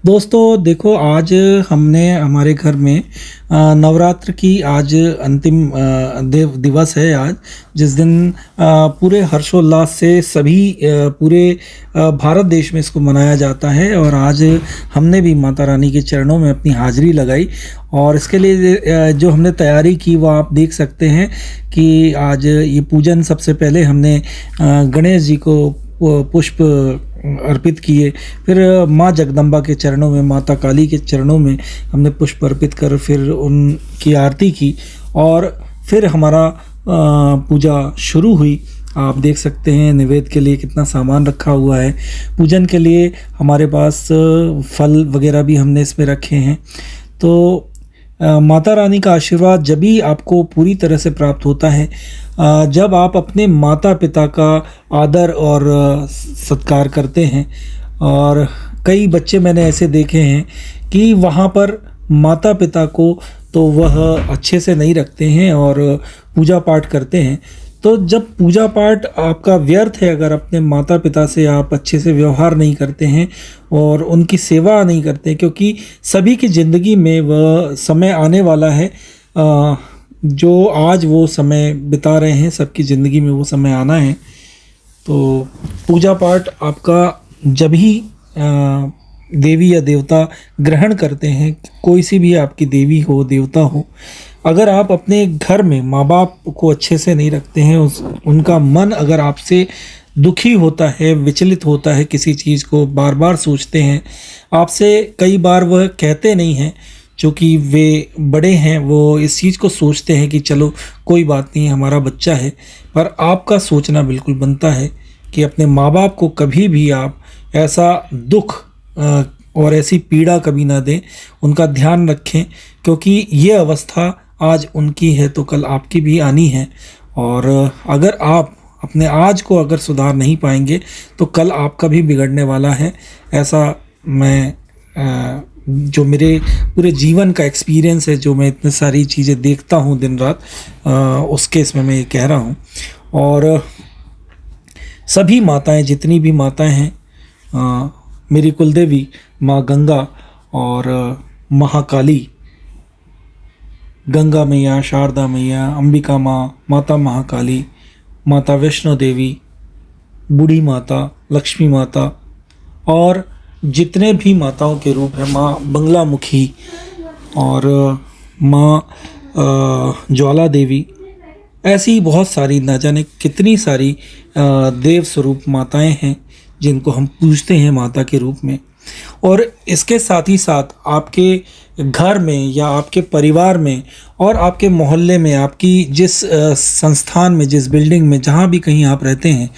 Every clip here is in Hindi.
दोस्तों देखो, आज हमने हमारे घर में नवरात्र की आज अंतिम देव दिवस है आज, जिस दिन पूरे हर्षोल्लास से सभी पूरे भारत देश में इसको मनाया जाता है। और आज हमने भी माता रानी के चरणों में अपनी हाजिरी लगाई और इसके लिए जो हमने तैयारी की वो आप देख सकते हैं कि आज ये पूजन सबसे पहले हमने गणेश जी को पुष्प अर्पित किए। फिर माँ जगदम्बा के चरणों में, माता काली के चरणों में हमने पुष्प अर्पित कर फिर उनकी आरती की और फिर हमारा पूजा शुरू हुई। आप देख सकते हैं निवेद्य के लिए कितना सामान रखा हुआ है। पूजन के लिए हमारे पास फल वगैरह भी हमने इसमें रखे हैं। तो माता रानी का आशीर्वाद जब भी आपको पूरी तरह से प्राप्त होता है जब आप अपने माता पिता का आदर और सत्कार करते हैं। और कई बच्चे मैंने ऐसे देखे हैं कि वहाँ पर माता पिता को तो वह अच्छे से नहीं रखते हैं और पूजा पाठ करते हैं। तो जब पूजा पाठ आपका व्यर्थ है, अगर अपने माता पिता से आप अच्छे से व्यवहार नहीं करते हैं और उनकी सेवा नहीं करते, क्योंकि सभी की ज़िंदगी में वह समय आने वाला है जो आज वो समय बिता रहे हैं, सबकी ज़िंदगी में वो समय आना है। तो पूजा पाठ आपका जब ही देवी या देवता ग्रहण करते हैं, कोई सी भी आपकी देवी हो देवता हो, अगर आप अपने घर में माँ बाप को अच्छे से नहीं रखते हैं, उनका मन अगर आपसे दुखी होता है, विचलित होता है, किसी चीज़ को बार बार सोचते हैं, आपसे कई बार वह कहते नहीं हैं, क्योंकि वे बड़े हैं, वो इस चीज़ को सोचते हैं कि चलो कोई बात नहीं, हमारा बच्चा है। पर आपका सोचना बिल्कुल बनता है कि अपने माँ बाप को कभी भी आप ऐसा दुख और ऐसी पीड़ा कभी ना दें, उनका ध्यान रखें, क्योंकि ये अवस्था आज उनकी है तो कल आपकी भी आनी है। और अगर आप अपने आज को अगर सुधार नहीं पाएंगे तो कल आपका भी बिगड़ने वाला है। ऐसा मैं जो मेरे पूरे जीवन का एक्सपीरियंस है, जो मैं इतनी सारी चीज़ें देखता हूँ दिन रात, उस केस में मैं ये कह रहा हूँ। और सभी माताएं, जितनी भी माताएं हैं, मेरी कुलदेवी माँ गंगा और महाकाली, गंगा मैया, शारदा मैया, अंबिका माँ, माता महाकाली, माता वैष्णो देवी, बूढ़ी माता, लक्ष्मी माता और जितने भी माताओं के रूप हैं, माँ बंगलामुखी और माँ ज्वाला देवी, ऐसी बहुत सारी, ना जाने कितनी सारी देव स्वरूप माताएं हैं जिनको हम पूजते हैं माता के रूप में। और इसके साथ ही साथ आपके घर में या आपके परिवार में और आपके मोहल्ले में, आपकी जिस संस्थान में, जिस बिल्डिंग में, जहाँ भी कहीं आप रहते हैं,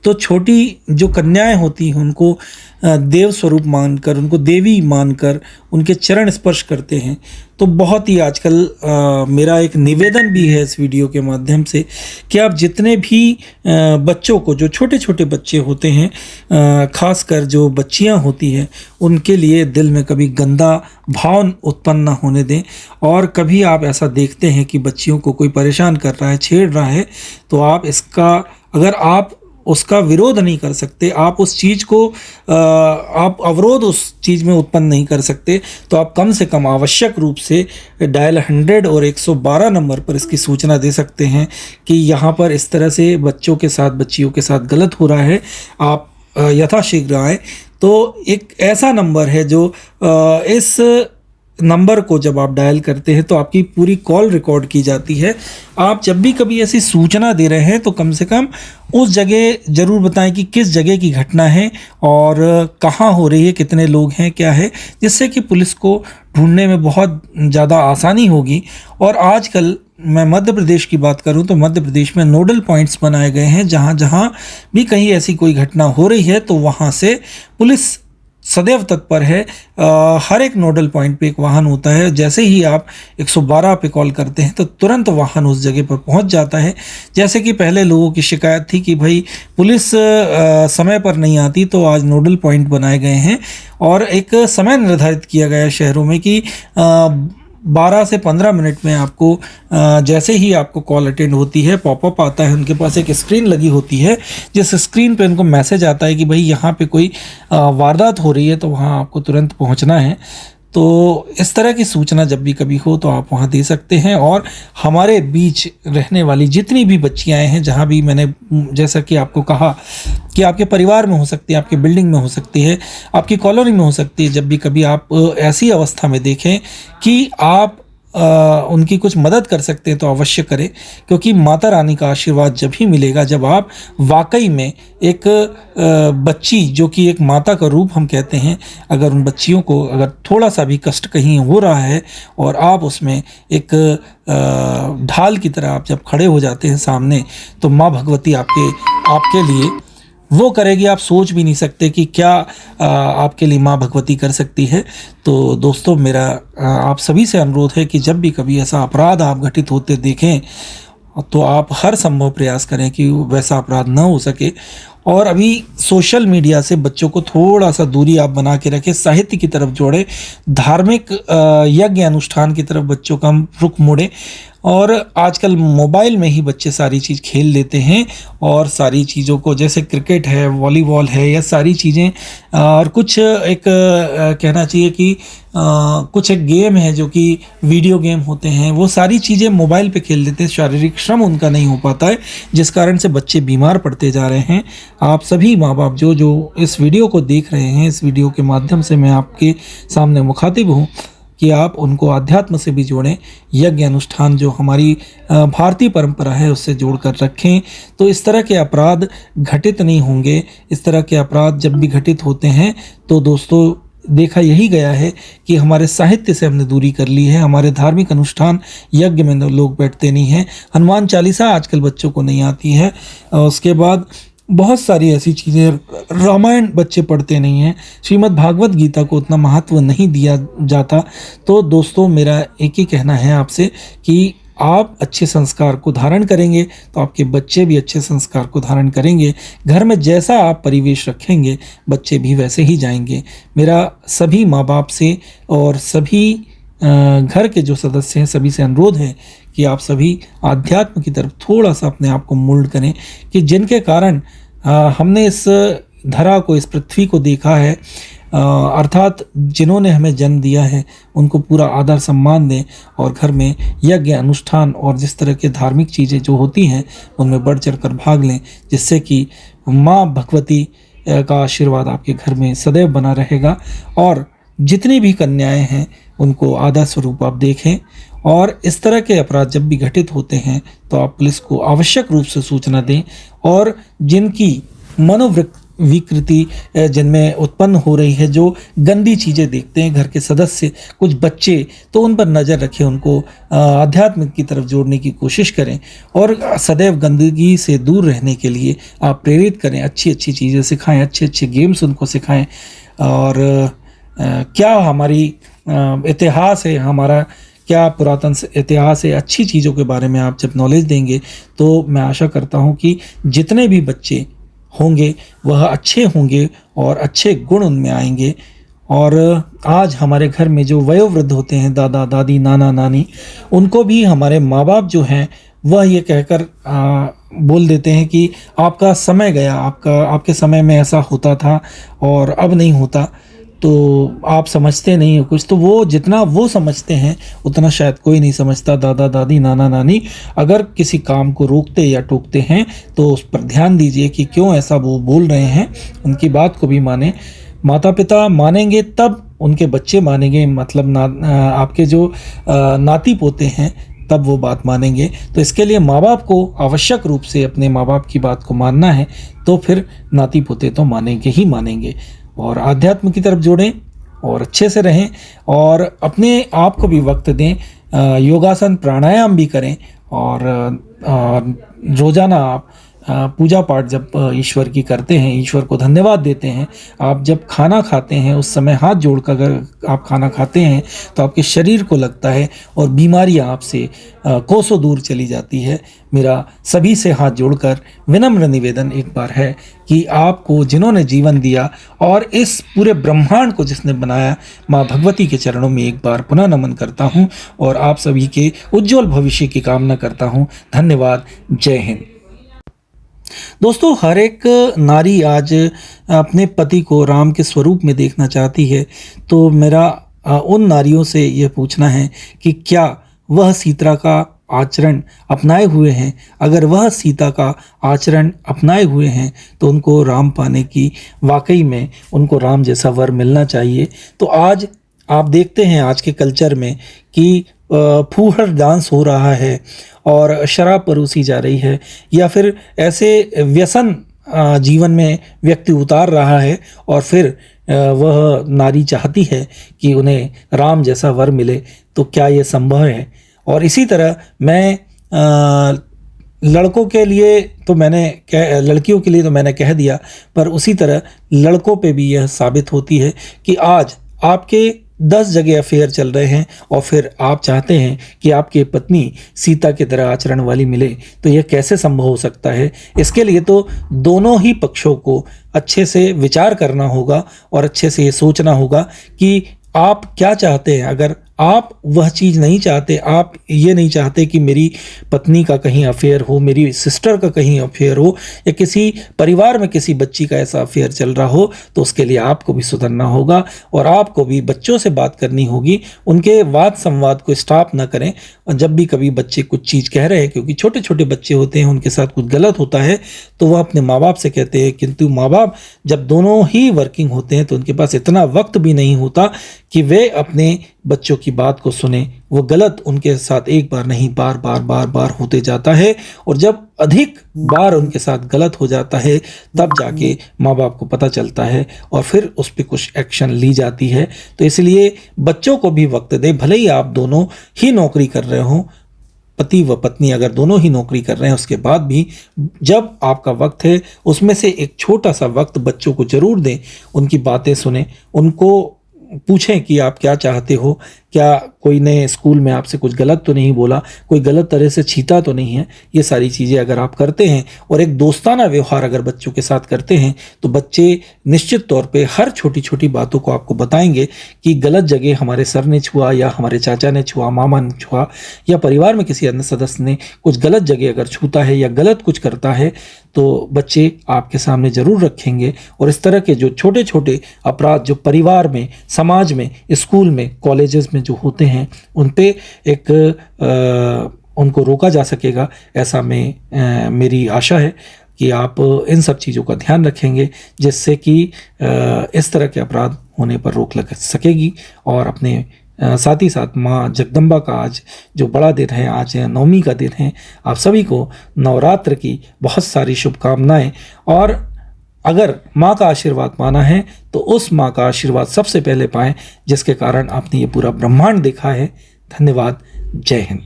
तो छोटी जो कन्याएं होती हैं उनको देव स्वरूप मानकर, उनको देवी मानकर उनके चरण स्पर्श करते हैं। तो बहुत ही आजकल मेरा एक निवेदन भी है इस वीडियो के माध्यम से कि आप जितने भी बच्चों को, जो छोटे छोटे बच्चे होते हैं, खासकर जो बच्चियां होती हैं, उनके लिए दिल में कभी गंदा भाव उत्पन्न ना होने दें। और कभी आप ऐसा देखते हैं कि बच्चियों को कोई परेशान कर रहा है, छेड़ रहा है, तो आप इसका, अगर आप उसका विरोध नहीं कर सकते, आप उस चीज़ को आप अवरोध उस चीज़ में उत्पन्न नहीं कर सकते, तो आप कम से कम आवश्यक रूप से डायल 100 और 112 नंबर पर इसकी सूचना दे सकते हैं कि यहाँ पर इस तरह से बच्चों के साथ, बच्चियों के साथ गलत हो रहा है। आप यथाशीघ्र आएँ। तो एक ऐसा नंबर है जो इस नंबर को जब आप डायल करते हैं तो आपकी पूरी कॉल रिकॉर्ड की जाती है। आप जब भी कभी ऐसी सूचना दे रहे हैं तो कम से कम उस जगह ज़रूर बताएं कि किस जगह की घटना है और कहाँ हो रही है, कितने लोग हैं, क्या है, जिससे कि पुलिस को ढूंढने में बहुत ज़्यादा आसानी होगी। और आजकल मैं मध्य प्रदेश की बात करूं तो मध्य प्रदेश में नोडल पॉइंट्स बनाए गए हैं, जहां जहां भी कहीं ऐसी कोई घटना हो रही है तो वहां से पुलिस सदैव तत्पर है। हर एक नोडल पॉइंट पे एक वाहन होता है। जैसे ही आप 112 पे कॉल करते हैं तो तुरंत वाहन उस जगह पर पहुंच जाता है। जैसे कि पहले लोगों की शिकायत थी कि भाई पुलिस समय पर नहीं आती, तो आज नोडल पॉइंट बनाए गए हैं और एक समय निर्धारित किया गया है शहरों में कि 12 से 15 मिनट में आपको जैसे ही आपको कॉल अटेंड होती है, पॉपअप आता है, उनके पास एक स्क्रीन लगी होती है, जिस स्क्रीन पे उनको मैसेज आता है कि भाई यहाँ पे कोई वारदात हो रही है, तो वहाँ आपको तुरंत पहुँचना है। तो इस तरह की सूचना जब भी कभी हो तो आप वहाँ दे सकते हैं। और हमारे बीच रहने वाली जितनी भी बच्चियाँ हैं, जहाँ भी मैंने जैसा कि आपको कहा कि आपके परिवार में हो सकती है, आपके बिल्डिंग में हो सकती है, आपकी कॉलोनी में हो सकती है, जब भी कभी आप ऐसी अवस्था में देखें कि आप उनकी कुछ मदद कर सकते हैं तो अवश्य करें, क्योंकि माता रानी का आशीर्वाद जब ही मिलेगा जब आप वाकई में एक बच्ची, जो कि एक माता का रूप हम कहते हैं, अगर उन बच्चियों को अगर थोड़ा सा भी कष्ट कहीं हो रहा है और आप उसमें एक ढाल की तरह आप जब खड़े हो जाते हैं सामने, तो माँ भगवती आपके लिए वो करेगी। आप सोच भी नहीं सकते कि क्या आपके लिए माँ भगवती कर सकती है। तो दोस्तों, मेरा आप सभी से अनुरोध है कि जब भी कभी ऐसा अपराध आप घटित होते देखें तो आप हर संभव प्रयास करें कि वैसा अपराध न हो सके। और अभी सोशल मीडिया से बच्चों को थोड़ा सा दूरी आप बना के रखें, साहित्य की तरफ जोड़ें, धार्मिक यज्ञ अनुष्ठान की तरफ बच्चों का हम रुख मोड़ें। और आजकल मोबाइल में ही बच्चे सारी चीज़ खेल लेते हैं, और सारी चीज़ों को, जैसे क्रिकेट है, वॉलीबॉल है, या सारी चीज़ें, और कुछ एक कहना चाहिए कि कुछ एक गेम है जो कि वीडियो गेम होते हैं, वो सारी चीज़ें मोबाइल पे खेल लेते हैं। शारीरिक श्रम उनका नहीं हो पाता है, जिस कारण से बच्चे बीमार पड़ते जा रहे हैं। आप सभी माँ बाप जो इस वीडियो को देख रहे हैं, इस वीडियो के माध्यम से मैं आपके सामने मुखातिब हूँ कि आप उनको आध्यात्म से भी जोड़ें, यज्ञ अनुष्ठान जो हमारी भारतीय परंपरा है उससे जोड़कर रखें, तो इस तरह के अपराध घटित नहीं होंगे। इस तरह के अपराध जब भी घटित होते हैं तो दोस्तों, देखा यही गया है कि हमारे साहित्य से हमने दूरी कर ली है, हमारे धार्मिक अनुष्ठान यज्ञ में लोग बैठते नहीं हैं, हनुमान चालीसा आजकल बच्चों को नहीं आती है, उसके बाद बहुत सारी ऐसी चीज़ें, रामायण बच्चे पढ़ते नहीं हैं, श्रीमद् भागवत गीता को उतना महत्व नहीं दिया जाता। तो दोस्तों, मेरा एक ही कहना है आपसे कि आप अच्छे संस्कार को धारण करेंगे तो आपके बच्चे भी अच्छे संस्कार को धारण करेंगे। घर में जैसा आप परिवेश रखेंगे, बच्चे भी वैसे ही जाएंगे। मेरा सभी माँ बाप से और सभी घर के जो सदस्य हैं सभी से अनुरोध है कि आप सभी आध्यात्म की तरफ थोड़ा सा अपने आप को मोल्ड करें, कि जिनके कारण हमने इस धरा को, इस पृथ्वी को देखा है, अर्थात जिन्होंने हमें जन्म दिया है, उनको पूरा आदर सम्मान दें और घर में यज्ञ अनुष्ठान और जिस तरह के धार्मिक चीज़ें जो होती हैं उनमें बढ़ चढ़ कर भाग लें, जिससे कि माँ भगवती का आशीर्वाद आपके घर में सदैव बना रहेगा। और जितनी भी कन्याएं हैं उनको आदर स्वरूप आप देखें। और इस तरह के अपराध जब भी घटित होते हैं तो आप पुलिस को आवश्यक रूप से सूचना दें, और जिनकी मनोविकृति जिनमें उत्पन्न हो रही है, जो गंदी चीज़ें देखते हैं घर के सदस्य, कुछ बच्चे, तो उन पर नज़र रखें, उनको आध्यात्म की तरफ जोड़ने की कोशिश करें और सदैव गंदगी से दूर रहने के लिए आप प्रेरित करें, अच्छी अच्छी चीज़ें सिखाएं, अच्छे अच्छे गेम्स उनको सिखाएं। और क्या हमारी इतिहास है, हमारा क्या पुरातन इतिहास है, अच्छी चीज़ों के बारे में आप जब नॉलेज देंगे तो मैं आशा करता हूँ कि जितने भी बच्चे होंगे वह अच्छे होंगे और अच्छे गुण उनमें आएंगे। और आज हमारे घर में जो वयोवृद्ध होते हैं, दादा दादी, नाना नानी, उनको भी हमारे माँ बाप जो हैं वह ये कहकर बोल देते हैं कि आपका समय गया, आपके समय में ऐसा होता था और अब नहीं होता, तो आप समझते नहीं हो कुछ। तो वो जितना वो समझते हैं उतना शायद कोई नहीं समझता। दादा दादी, नाना नानी अगर किसी काम को रोकते या टोकते हैं तो उस पर ध्यान दीजिए कि क्यों ऐसा वो बोल रहे हैं, उनकी बात को भी माने। माता पिता मानेंगे तब उनके बच्चे मानेंगे, मतलब आपके जो नाती पोते हैं तब वो बात मानेंगे। तो इसके लिए माँ बाप को आवश्यक रूप से अपने माँ बाप की बात को मानना है, तो फिर नाती पोते तो मानेंगे ही मानेंगे। और आध्यात्म की तरफ जोड़ें और अच्छे से रहें और अपने आप को भी वक्त दें, योगासन प्राणायाम भी करें और रोज़ाना आप पूजा पाठ जब ईश्वर की करते हैं, ईश्वर को धन्यवाद देते हैं, आप जब खाना खाते हैं उस समय हाथ जोड़कर अगर आप खाना खाते हैं तो आपके शरीर को लगता है और बीमारियां आपसे कोसों दूर चली जाती है। मेरा सभी से हाथ जोड़कर विनम्र निवेदन एक बार है कि आपको जिन्होंने जीवन दिया और इस पूरे ब्रह्मांड को जिसने बनाया, माँ भगवती के चरणों में एक बार पुनः नमन करता हूँ और आप सभी के उज्जवल भविष्य की कामना करता हूँ। धन्यवाद। जय हिंद। दोस्तों, हर एक नारी आज अपने पति को राम के स्वरूप में देखना चाहती है, तो मेरा उन नारियों से यह पूछना है कि क्या वह सीता का आचरण अपनाए हुए हैं। अगर वह सीता का आचरण अपनाए हुए हैं तो उनको राम पाने की वाकई में उनको राम जैसा वर मिलना चाहिए। तो आज आप देखते हैं आज के कल्चर में कि फूहड़ डांस हो रहा है और शराब परोसी जा रही है, या फिर ऐसे व्यसन जीवन में व्यक्ति उतार रहा है और फिर वह नारी चाहती है कि उन्हें राम जैसा वर मिले। तो क्या यह संभव है? और इसी तरह मैं लड़कों के लिए तो लड़कियों के लिए तो मैंने कह दिया, पर उसी तरह लड़कों पे भी यह साबित होती है कि आज आपके 10 जगह अफेयर चल रहे हैं और फिर आप चाहते हैं कि आपकी पत्नी सीता की तरह आचरण वाली मिले। तो यह कैसे संभव हो सकता है? इसके लिए तो दोनों ही पक्षों को अच्छे से विचार करना होगा और अच्छे से ये सोचना होगा कि आप क्या चाहते हैं। अगर आप वह चीज़ नहीं चाहते, आप ये नहीं चाहते कि मेरी पत्नी का कहीं अफेयर हो, मेरी सिस्टर का कहीं अफेयर हो, या किसी परिवार में किसी बच्ची का ऐसा अफेयर चल रहा हो, तो उसके लिए आपको भी सुधरना होगा और आपको भी बच्चों से बात करनी होगी। उनके वाद संवाद को स्टॉप ना करें। और जब भी कभी बच्चे कुछ चीज़ कह रहे हैं, क्योंकि छोटे छोटे बच्चे होते हैं, उनके साथ कुछ गलत होता है तो वह अपने माँ बाप से कहते हैं, किंतु माँ बाप जब दोनों ही वर्किंग होते हैं तो उनके पास इतना वक्त भी नहीं होता कि वे अपने बच्चों की बात को सुने। वो गलत उनके साथ एक बार नहीं बार बार बार बार होते जाता है, और जब अधिक बार उनके साथ गलत हो जाता है तब जाके माँ बाप को पता चलता है और फिर उस पर कुछ एक्शन ली जाती है। तो इसलिए बच्चों को भी वक्त दे। भले ही आप दोनों ही नौकरी कर रहे हों, पति व पत्नी अगर दोनों ही नौकरी कर रहे हैं, उसके बाद भी जब आपका वक्त है उसमें से एक छोटा सा वक्त बच्चों को जरूर दें। उनकी बातें सुने, उनको पूछें कि आप क्या चाहते हो, क्या कोई ने स्कूल में आपसे कुछ गलत तो नहीं बोला, कोई गलत तरह से छीता तो नहीं है। ये सारी चीज़ें अगर आप करते हैं और एक दोस्ताना व्यवहार अगर बच्चों के साथ करते हैं तो बच्चे निश्चित तौर पे हर छोटी छोटी बातों को आपको बताएंगे कि गलत जगह हमारे सर ने छुआ, या हमारे चाचा ने छुआ, मामा ने छुआ, या परिवार में किसी अन्य सदस्य ने कुछ गलत जगह अगर छूता है या गलत कुछ करता है तो बच्चे आपके सामने ज़रूर रखेंगे। और इस तरह के जो छोटे छोटे अपराध जो परिवार में, समाज में, स्कूल में, कॉलेजेस में जो होते हैं उन पे एक उनको रोका जा सकेगा, ऐसा मेरी आशा है कि आप इन सब चीज़ों का ध्यान रखेंगे, जिससे कि इस तरह के अपराध होने पर रोक लग सकेगी। और अपने साथ ही साथ माँ जगदम्बा का आज जो बड़ा दिन है, आज नवमी का दिन है, आप सभी को नवरात्र की बहुत सारी शुभकामनाएं। और अगर माँ का आशीर्वाद पाना है तो उस माँ का आशीर्वाद सबसे पहले पाएं जिसके कारण आपने ये पूरा ब्रह्मांड देखा है। धन्यवाद। जय हिंद।